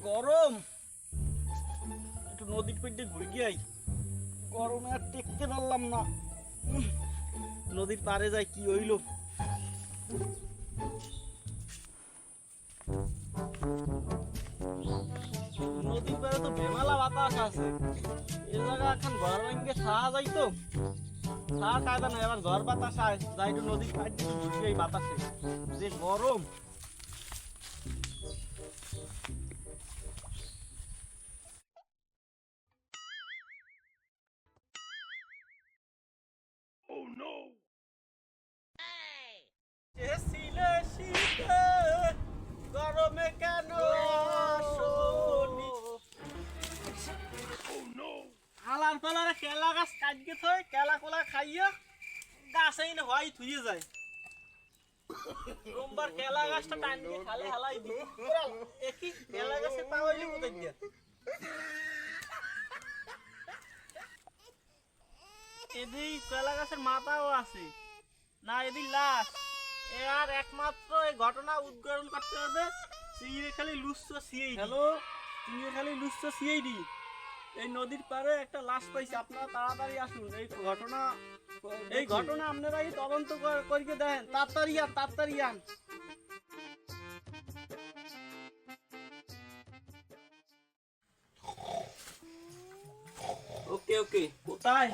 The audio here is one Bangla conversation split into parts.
গরম, একটু নদীর পেটে ঘুরে যাই। গরমে আর টেকতে পারলাম না। নদীর পাড়ে যাই, কি হইল। নদীর পাড়ে তো বেমালা বাতাস আছে। এ জায়গা এখন ঘর ভাঙ্গে ছাড়া যাই তো ছাড়া কায়দা নাই। আবার ঝড় বাতাস আয়, যাই একটু নদীর পাড়ে ঘুরে যাই বাতাসে। যে গরম। এসিলে শীতে গরমে কেন আসনি? আলার পালার কেলা গাছ কাটকে থই, কেলা কোলা খাইয়া গাছেই না হয় থুয়ে যায়। রোমবার কেলা গাছটা টানিয়ে খালে হালাই দি। একই কেলা গাছে পা হইলে কোথায় দিয়া? এদিক কেলা গাছের মাথাও আছে না, এদিক লাশ। এ আর একমাত্র এই ঘটনা উদ্ঘাটন করতে হবে চিংড়ি খালি লুচ্ছ সিআইডি। হ্যালো, চিংড়ি খালি লুচ্ছ সিআইডি। এই নদীর পাড়ে একটা লাশ পাইছে, আপনারা তাড়াতাড়ি আসুন। এই ঘটনা আপনারাই তদন্ত করিয়ে দেন। তাড়াতাড়ি আন। ওকে ওকে, কোথায়?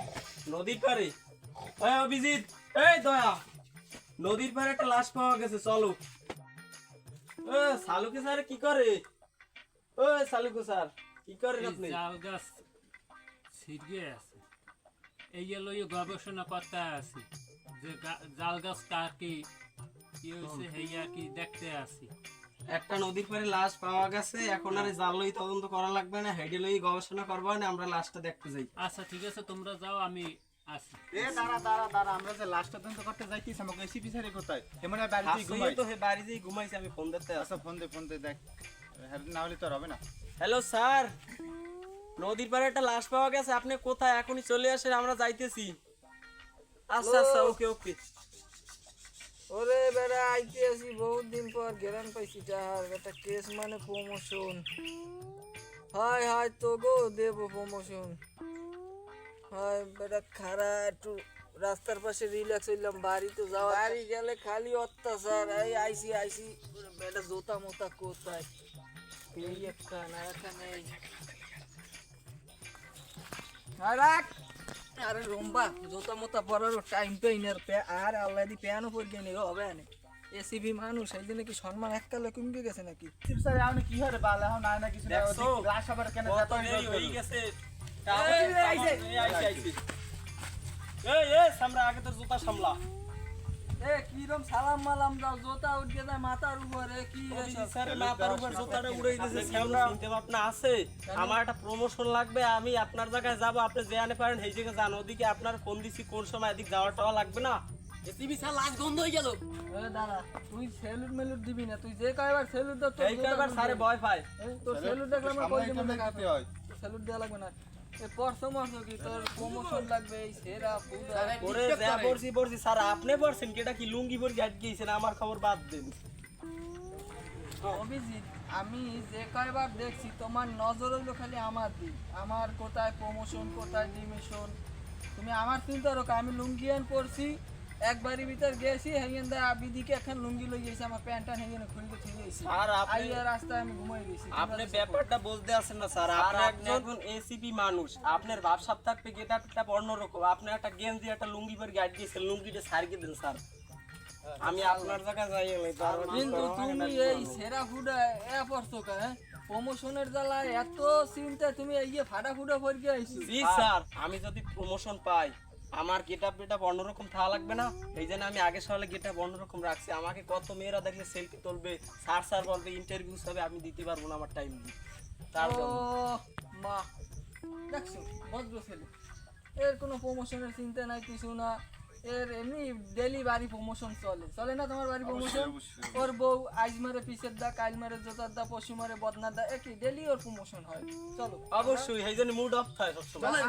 নদীর পাড়ে। এই অভিজিৎ, এই দয়া, নদীর পাড়ে একটা লাশ পাওয়া গেছে, চলো। ও সালুকে স্যার কি করে? ও সালুকে স্যার কি করেন আপনি? জাল গাছ ছিড়ে আছে, এই লইয়ে গবেষণা করতে আছি যে জাল গাছ কার কি হয়েছে এই আর কি দেখতে আসি। একটা নদীর পাড়ে লাশ পাওয়া গেছে, এখন আর জাল লই তদন্ত করা লাগবে না, হেডে লই গবেষণা করবো না, আমরা লাশটা দেখতে যাই। আচ্ছা ঠিক আছে, তোমরা যাও, আমি আসি। দাঁড়া, আমরা যে লাস্টটা তদন্ত করতে যাইতেছি, আমাকে এসিপি স্যারে কোথায়? এমনি বাড়িতেই ঘুমাই। তো হে বাড়িতেই ঘুমাইছি, আমি ফোন দিতে। আচ্ছা ফোন দে দেখ, না হলে তো আর হবে না। হ্যালো স্যার, নদীর পাড়ে একটা লাশ পাওয়া গেছে, আপনি কোথায়? এখনই চলে আসেন, আমরা যাইতেছি। আচ্ছা আচ্ছা, ওকে ওকে। ওরে বেড়া আইতে আসি বহুত দিন পর, গেরান পাইছি যার একটা কেস মানে প্রমোশন। হাই হাই তো গো দেব প্রমোশন। হাই বেটা খারা একটু রাস্তার পাশে রিল্যাক্স হইলাম, বাড়ি তো যাওয়া, বাড়ি গেলে খালি অত্যাচার। এই আইসি বেটা জোতা মোতা কোথায়? এই একটা না এখানে আরে রোম্বা জোতা মোতা পরার টাইম পেইনার আর আল্লাহ দি প্যানও পড়ে নেই হবে না। এসিবি মানুষ এই দিনে কি সম্মান এককালে কমবে গেছে নাকি? এসিপি স্যার এখন কি হয় রে বালা, এখন নাই না কিছু না, দেখছো? লাশ আবার কেন কত যাতা দেরি হয়ে গেছে। আইছে। এই সামরা, আগে তোর জুতা সামলা। এ কিরম সালাম মালাম দাও, জোতা উঠে যায় মাথার উপরে কি স্যারের মাথার উপর জুতাটা উড়াই দিয়েছে। সামরা চিনতে ভাবনা আছে? আমার একটা প্রমোশন লাগবে, আমি আপনার জায়গায় যাব, আপনি যে আনে পারেন সেই জায়গায় যান। ওদিকে আপনার ফোন দিছি কোন সময়, এদিক যাওয়াটাও লাগবে না। এসিবি স্যার লাশ গন্ধ হয়ে গেল। এ দাদা তুই সেলুট মেলুট দিবি না, তুই যে কয়বার সেলুট দাও এই কয়বার স্যারে ভয় পায়। তোর সেলুট দেখলাম না, কই দিন দিতে হয়। সেলুট দেওয়া লাগবে না। এ পরসমস কি তোর প্রমোশন লাগবে? এই সেরা ফুড ওরে যা বলছি স্যার, আপনি বলছেন কি এটা কি লুঙ্গি পরে গাট গিয়েছেন? আমার খবর বাদ দেন। অভিজিৎ, আমি যে কয়বার দেখছি তোমার নজর হইলো খালি আমার দিক, আমার কোথায় প্রমোশন কোথায় ডিমিশন। তুমি আমার চিন্তা রাখো, আমি লুঙ্গি আন পরছি, একবারই ভিতর গেছি হেগেন দা বিদিকে এখন লুঙ্গি লই গেছি, আমার প্যান্টটা হেগেন খুলতে ঠিক গেছি। স্যার আপনি আইয়া রাস্তায় আমি ঘুমাই গেছি। আপনি ব্যাপারটা বুঝতে আছেন না স্যার, আপনি একজন এসিপি মানুষ, আপনার ভাবসাব থাকবে গেটআপটা অন্যরকম। আপনি একটা গেঞ্জি একটা লুঙ্গি পরে গাট দিয়েছেন, লুঙ্গিটা সারিয়ে দেন স্যার, আমি আপনার জায়গায় যাই। কিন্তু তুমি এই সেরা ফুডা এ পড়ছো কা? প্রমোশনের জ্বালায় এত চিন্তা, তুমি এই ফাটা ফুটা পড়ে আইছো। জি স্যার, আমি যদি প্রমোশন পাই আমার গেটআপ অন্যরকম থাকা লাগবে না? এই জন্য আমি আগে সকালে গেটআপ অন্যরকম রাখছি। আমাকে কত মেয়েরা দেখলে সেলফি তুলবে, স্যার বলবে, ইন্টারভিউ হবে, আমি দিতে পারবো না আমার টাইম দিয়ে। তার ও মা, দেখছো ভদ্র ছেলে, এর কোনো প্রমোশনের চিন্তা নাই কিছু না, এর এমনি ডেলি বাড়ি প্রমোশন চলে না তোমার বাড়ি প্রমোশন? ওর বউ আজ মারে পিছের দা, কাল মারে জোতার দা, পশু মারে বদনার দা, একই ডেলি ওর প্রমোশন হয়। চলো অবশ্যই, এই জন্য মুড অফ থাকে সবসময়।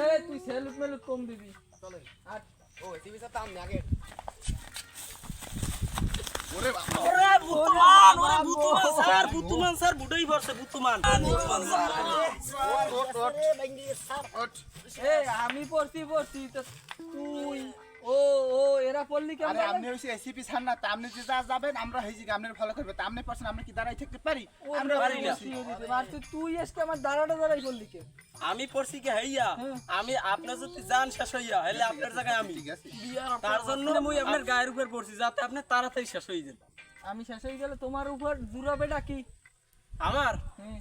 এই তুই সেলুট মেলুট কম দিবি, চলে আর ও এসিপি স্যার তো আমি আগে ওরে বাবা ওরে বুতুমান স্যার বুতুমান স্যার বুড়াই পড়ছে বুতুমান ওঠ। এ আমি পড়ছি তো তুই ও এরা পড়লি কেমন আরে আপনি হইছে এসিপি স্যার না তা আপনি যে যা যাবেন আমরা হইছি কি আপনার ফলো করবে তা আপনি পারছেন আমরা কি দাঁড়াই থাকতে পারি আমরা পারি না তুই আজকে আমার দাঁড়াই পড়লি কে আমি পড়ছি কি হইয়া আমি আপনার যদি জান শেষ হইয়া হলে আপনার জায়গায় আমি ঠিক আছে তার জন্য মুই আপনার গায়ের উপর পড়ছি যাতে আপনি তাড়াতাড়ি শেষ হয়ে যান আমি শেষ হয়ে গেলে তোমার উপর জুরাবে ডাকি আমার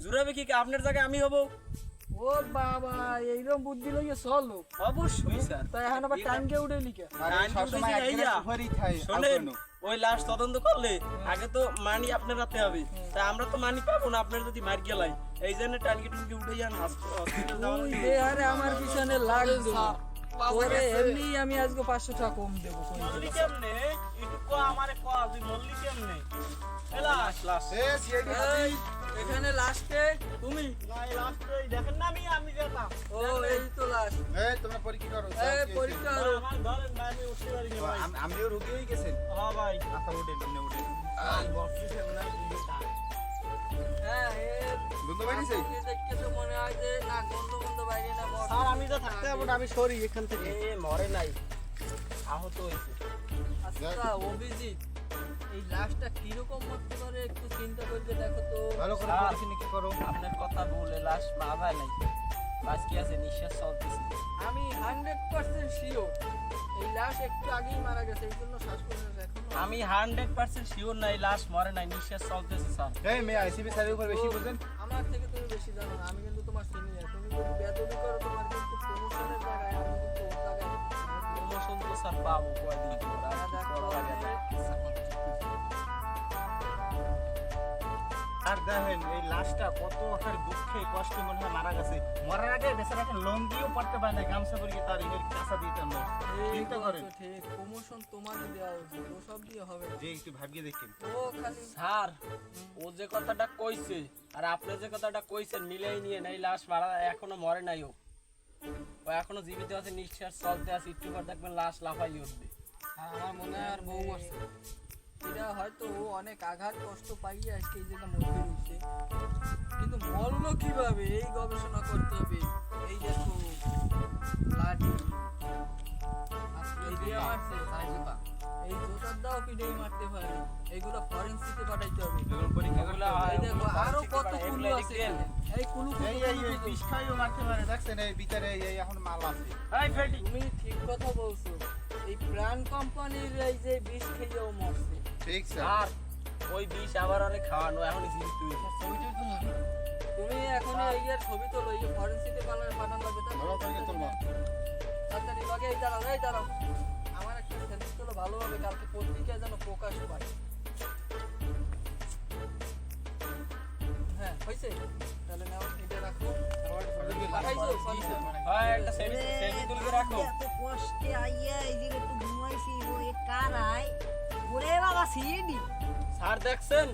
জুড়াবে কি আপনার জায়গায় আমি হব ও বাবা এইরকম বুদ্ধি লইয়ে চলো অবশ্যই স্যার তাই এখন আবার টাইমকে উঠে লিখে আরে টাইম সব সময় উঠেছে একদিনের ভাইয়া। উপরেই থাকে শোনেন ওই লাশ তদন্ত করলে আগে তো মানি আপনার হাতে হবে তা আমরা তো মানি পাবো না আপনার যদি মার গেলাই এই জন্য টানকি টুনকি উঠে যান হসপিটাল যাওয়ার তুই দিকে। বেহারে আমার পিছনে লাগবে ওরে এমনি আমি আজকে 500 টাকা কম দেবো মল্লি কেমনে একটু ক আমারে ক তুই মল্লি কেমনে এ লাশ এ সিআইডি এই, এখানে লাস্টে তুমি না এই লাশ তো এই দেখেন না আমি যেতাম ও এই তো লাস্ট এই তোমরা পরীক্ষা করো এই পরীক্ষা করো। আমার ধরেন ভাই আমি উঠতে পারি না ভাই আমিও রোগী হয়ে গেছেন হ্যাঁ ভাই আচ্ছা উঠেন আপনি উঠেন হ্যাঁ বন্ধু বাড়িছে দেখে তো মনে হয় যে না গন্ধ বাইরে না মর স্যার আমি তো থাকতে পারবো না আমি সরি এখান থেকে এ মরে নাই আহত হয়েছে আচ্ছা অভিজিৎ এই লাশটা কিরকম মরতে পারে একটু চিন্তা করে দেখো তো ভালো করে স্যার। পরীক্ষা নিরীক্ষা করো আপনার কথা বলে লাশ মাথায় নাই লাশ কি আছে নিঃশ্বাস চলতেছে আমি 100% শিওর এই লাশ একটু আগেই মারা গেছে এই জন্য শ্বাসকষ্ট এখনো আমি 100% শিওর নাই লাশ মরে নাই নিঃশ্বাস চলতেছে স্যার এই মেয়ে আইসিবি স্যারের উপর বেশি বুঝেন আমার থেকে তুমি বেশি জানো না আমি কিন্তু তোমার সিনিয়র তুমি যদি বেদবি করো তোমার কিন্তু প্রমোশনের জায়গায় আমি কিন্তু ওর জায়গায় প্রমোশন তো স্যার পাবো কয়দিন পর আর কি করা লাগে আর দেখেন এই লাশটা কত একটা দুঃখে কষ্টে মনে হয় মারা গেছে মরার আগে বেচারাকে লঙ্গিও পড়তে পারে না গামছা পরিয়ে তার এর কাঁচা দিতে না চিন্তা করেন ঠিক প্রমোশন তোমারই দেওয়া উচিত ও সব দিয়ে হবে না। যে একটু ভাবিয়ে দেখেন ও খালি স্যার ও যে কথাটা কইছে আর আপনি যে কথাটা কইছেন মিলাই নিয়ে নাই লাশ মারা এখনো মরে নাই ও এখনো জীবিত আছে নিঃশ্বাস চলতে আছে একটু পর দেখবেন লাশ লাফাই উঠবে আর আমার মনে হয় আর বউ আছে এটা হয়তো ও অনেক আঘাত কষ্ট পাইয়ে আজকে এই জায়গা মধ্যে রয়েছে কিন্তু মরলো কিভাবে এই গবেষণা করতে হবে এই দেখো লাঠি এই দিয়ে মারছে এই জোতার দাও পিঠেই মারতে পারে এইগুলো ফরেন্সিকে পাঠাইতে হবে এগুলো পরীক্ষা করলে এই দেখো আরো কত কুলু আছে এখানে। এই কুলু এই বিষ খাইও মারতে পারে দেখছেন এই ভিতরে এই এখন মাল আছে এই ফেটি তুমি ঠিক কথা বলছো এই প্রাণ কোম্পানির এই যে বিষ খেয়েও মরছে ঠিক স্যার আর ওই বিষ আবার আরে খাওয়ানো এখন জীবিত হয়েছে। তুমি এখন এই এর ছবি তো লইয়ে ফরেন্সিকে পাঠানো লাগবে তাই ভালো করে তুলবা তাড়াতাড়ি লগে এই দাঁড়াও আমার একটা সেলফি তোলো ভালোভাবে কালকে পত্রিকায় যেন প্রকাশ পায় হ্যাঁ হয়েছে তাহলে নাও এটা রাখো পাঠাইছো হয় একটা সেলফি তুলে রাখো এত কষ্টে আইয়া এই যে একটু ঘুমাইছি ও এ কারাই ওরে বাবা সিএডি স্যার দেখছেন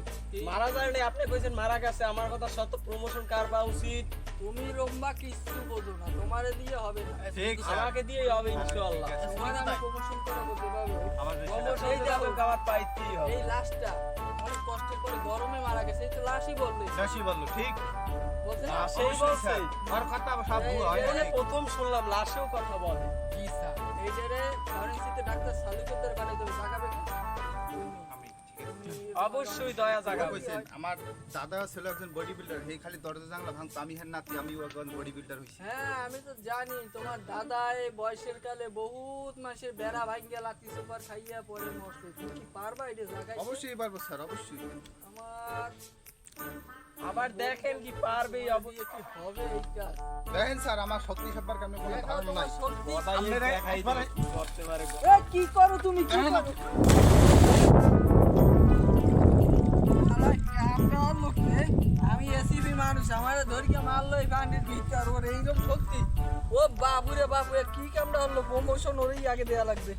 মারা যায় না আপনি কইছেন মারা গেছে আমার কথা সত্য প্রমোশন কার পাওয়া উচিত তুমি রম্বা কিচ্ছু বোঝো না তোমারে দিয়ে হবে না ঠিক স্যার আমাকে দিয়েই হবে ইনশাআল্লাহ তোমার আমি প্রমোশন করাবো দেবাবো আমাদের প্রমোশন এই যাবে আমার পাইতেই হবে এই লাশটা অনেক কষ্ট করে গরমে মারা গেছে এই তো লাশই বললে দাসি বললো ঠিক বলছে না সেই বলছে আর কথা সব ভুল হয় এই প্রথম শুনলাম লাশেও কথা বলে কি স্যার এইটারে ফরেন্সিতে ডাক্তার সালুকদার বানাই দেবে জাগাবে কি? আমি ঠিক আছে অবশ্যই দয়া জায়গা কইছেন আমার দাদা ছিল একজন বডি বিল্ডার এই খালি দরজা জানলা ভাঙতো আমি হেন নাতি আমি একজন বডি বিল্ডার হইছি হ্যাঁ আমি তো জানি তোমার দাদা এই বয়সের কালে বহুত মাসের বেড়া ভাঙ্গিয়া লাতি সুপার খাইয়া পরে মরছে তুমি কি পারবা এটা জাগাই অবশ্যই পারবো স্যার অবশ্যই আমার আবার দেখেন কি পারবে দিয়ে কি হবে এই কাজ দেখেন স্যার আমার শক্তি সম্পর্কে আমি কোনো দেখো ধারণা তোমার নাই শক্তি আপনারা একবারে করতে পারে এ কি করো তুমি কি করো আপনার লোক আমি এসিবি মানুষ আমার ধরিকে মারলো এই বান্ডির ভিতর ওর এইরকম শক্তি ও বাবুরে বাবু এ কি কামড়া হলো প্রমোশন ওরই আগে দেয়া লাগবে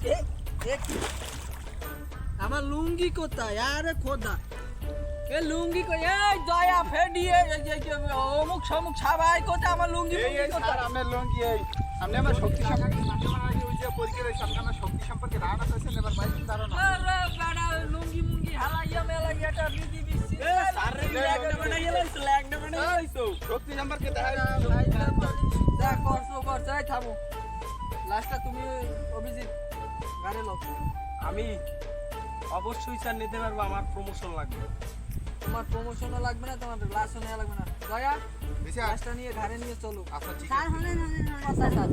এ এ কি? আমার লুঙ্গি কোথায় আরে খোদা এ লুঙ্গি কই এই দয়া ফেডিয়ে এই যে অমুক সমুক সবাই কোথায় আমার লুঙ্গি এই মুঙ্গি এই স্যার কোথায় আপনার লঙ্গি এই আপনি আমার শক্তি সম্পর্কে ওই যে পরীক্ষার সরকার শক্তি সম্পর্কে ধারণা করেছেন এবার বাইরে ধারণা আরে বেড়া লুঙ্গি মুঙ্গি হালাইয়া মেলাইয়া একটা বিধি বিধি শক্তি সম্পর্কে দেখা দেখ করছো করছো এই থামো লাস্টটা তুমি অভিজিৎ গাড়ি লোক আমি অবশ্যই স্যার নিতে পারবো, আমার প্রমোশন লাগবে। তোমার প্রমোশনও লাগবে না, তোমার লাশও নেওয়া লাগবে না। দয়া বেশি লাশটা নিয়ে ঘাড়ে নিয়ে চলো। আচ্ছা ঠিক স্যার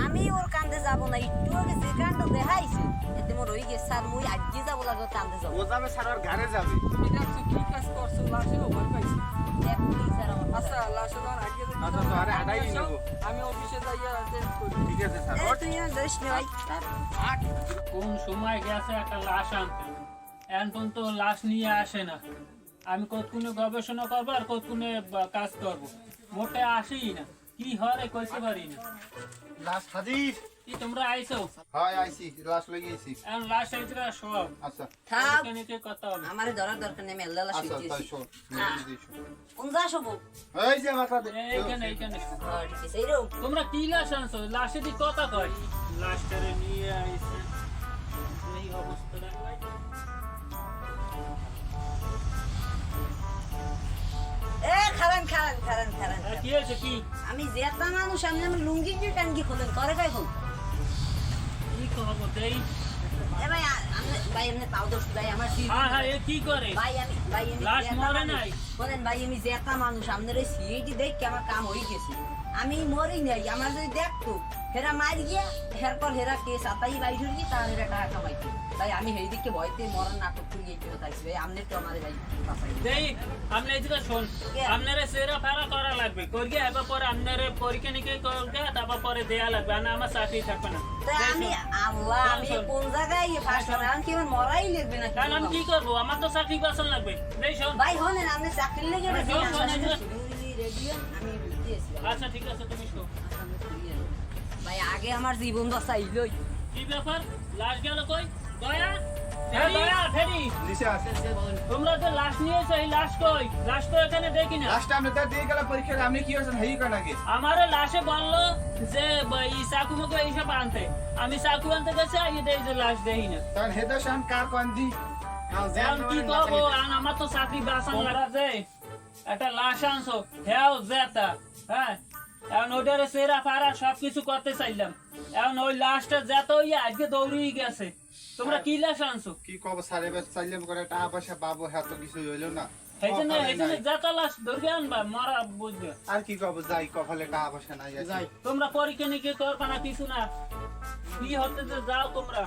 আমি ওর কান্দে যাব না, একটু আগে যে কাণ্ড দেখাইছে এতে মোর হয়ে গেছে স্যার, মুই আজকে যাবো লাগবে কান্দে যাবো। ও যাবে স্যার আর ঘরে যাবে। তুমি দেখছো কি কাজ করছো, লাশেও ভয় পাইছে। দেখুন স্যার আমার আচ্ছা লাশে তোমার আগে যদি আচ্ছা, তো আরে আড়াই দিন নেবো। আমি অফিসে যাইয়া চেঞ্জ করি। ঠিক আছে স্যার। তুই যাস না ভাই। কোন সময় গেছে একটা লাশ আনতে, এখন তো লাশ নিয়ে আসে না। আমি কতক্ষণে গবেষণা করবো আর কতক্ষণে কাজ করব, মোটে আসেই না। কি হরে কইতে পারি না। লাশ হাজির। কি তোমরা আইছো? হয় আইছি, লাশ লাগিয়েছি। এখন লাশ আইছিরা সব আচ্ছা থাক, এখানে কথা হবে। আমারে ধরার দরকার নেই, আমি আল্লাহ আল্লাহ আচ্ছা তাই শিখতেছি। শোন। কোন যাস হবো? এই যে মাথা দে। এইখানে এইখানে হ্যাঁ ঠিক আছে, এইরকম। তোমরা কি লাশ আনছো? লাশে দি কথা কয়। লাশটারে নিয়ে আইছে এই অবস্থাটা। খারান খারান খারান খারান। আর কি হয়েছে কি? আমি যেটা মানুষ, আমি আমার লুঙ্গি দিয়ে টাঙ্গি খোলেন করে কাই খোল। কি করবো দেই? এ ভাই ভাই এমনি পাও দোষ ভাই আমার কি হ্যাঁ হ্যাঁ, এ কি করে? ভাই আমি লাশ জেতা মরে মানুষ। নাই? বলেন ভাই আমি যেটা মানুষ, আপনার ওই সিএটি দেখে আমার কাম হয়ে গেছে। আমি মরি নাই, আমার যদি দেখতো হেরা মার গিয়া হেরপর হেরা কেস আতাই বাই ঢুকি তার হেরা টাকা কামাইতো। তাই আমি সেই দিকে ভয়তে মরার নাটক করি এই জন্য তাইছি ভাই, আপনি তো আমার ভাই বাঁচাই। দেই আপনি এদিকে শোন, আপনারে সেরা ফেরা করা লাগবে। করিয়ে এবার পরে আপনারে পরীক্ষা নিকে করবে, তারপর পরে দেয়া লাগবে, না আমার চাকরি থাকবে না। তাই আমি আল্লাহ আমি কোন জায়গায় ফার্স্ট আমি কি আমার মরাই লাগবে না? কারণ আমি কি করবো, আমার তো চাকরি বাঁচান লাগবে। দেই শোন। ভাই হলেন আপনি চাকরি লেগে আরে শোন, শোন, এই যে। রেডিও আমি বুঝিয়েছি আচ্ছা ঠিক আছে, তুমি শোন। ভাই আগে আমার জীবন বাঁচাইলই। কি ব্যাপার? লাশ গেল কই? দয়া, হ্যাঁ দয়া, ফেরি। নিচে আছে। তোমরা যে লাশ নিয়েছো, এই লাশ কই? লাশ তো এখানে দেখি না। লাশটা আমরা তো দিয়ে গেলাম পরীক্ষায়, আপনি কি হয়েছেন হেই করেন আগে। আমারে লাশে বললো যে এই চাকু মুকু এইসব আনতে। আমি চাকু আনতে গেছি, আগে দেই যে লাশ দেই না। তখন হেদাসান কার কোন দি এখন কি করবো? আর আমার তো চাকরি বাঁচান লাগছে। একটা লাশ আনছো, হ্যাঁ জেতা, হ্যাঁ এখন ওটারে সেরা ফারা সবকিছু করতে চাইলাম। এখন ওই লাশটা জেতা হইয়া আজকে দৌড়িয়ে গেছে। তোমরা কি লাশ আনছো? কি কব স্যার, এবার চাইলাম করে টাকা পয়সা পাবো, হ্যাঁ তো কিছু হইলো না। এই জন্য কপালে নাই। জেতা লাশ ধরে আনবা, মরা বুঝবে। আর কি কব, যাই কপালে টাকা পয়সা নাই আছে। তোমরা পরীক্ষা নিকে করবা না কিছু না, কি হতে যে যাও তোমরা।